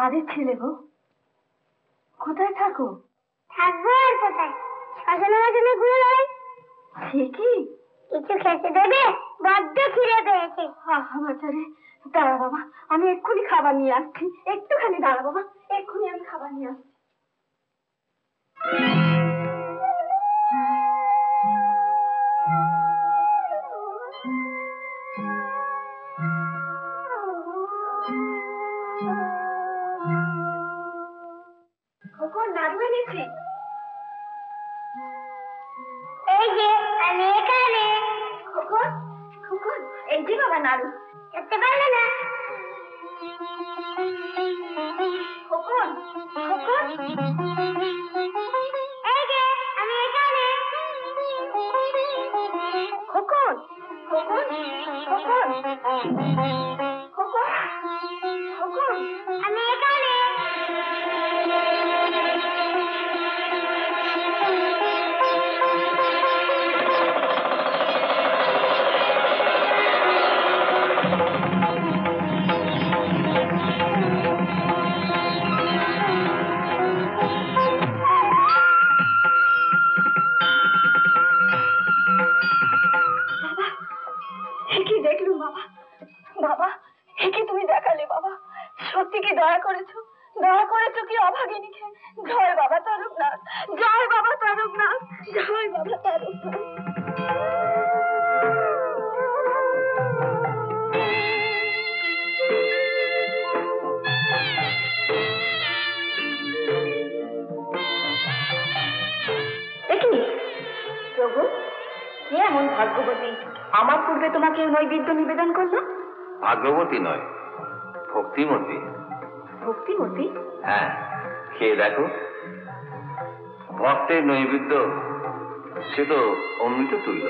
কাদের ছেলে গো? কোথায় থাকো? থাকবো আর কোথায়, শ্মশানে বাজানে ঘুরে বেড়াই। ঠিকই। কিছু খেতে দেবে? বড্ড খিদে পেয়েছে। বাচ্চারে, দাঁড়া বাবা, আমি এক্ষুনি খাবার নিয়ে আসছি। একটুখানি দাঁড়া বাবা, এক্ষুনি আমি খাবার নিয়ে আসছি। খোকন, নাড়ু এনেছি। এই যে আমি এখানে। খোকন, খোকন, এই যে বাবা নাড়ু। খেতে পারলে না? খোকন, খোকন, এই যে আমি এখানে। খোকন, খোকন, খোকন, খোকন, খোকন, আমি এখানে। কি দেখলুম বাবা? বাবা, কি তুমি দেখালে বাবা? সত্যি কি দয়া করেছো? দয়া করেছো কি অভাগিনীকে? জয় বাবা তারকনাথ, জয় বাবা তারকনাথ, জয় বাবা তারকনাথ। প্রভু, কে এমন ভাগ্যবতী আমার পূর্বে তোমাকে নৈবেদ্য নিবেদন করলো? ভাগ্যবতী নয়, ভক্তিমতী। ভক্তিমতী? হ্যাঁ, খেয়ে দেখো। ভক্তের নৈবেদ্য সে তো অমৃত তুল্য।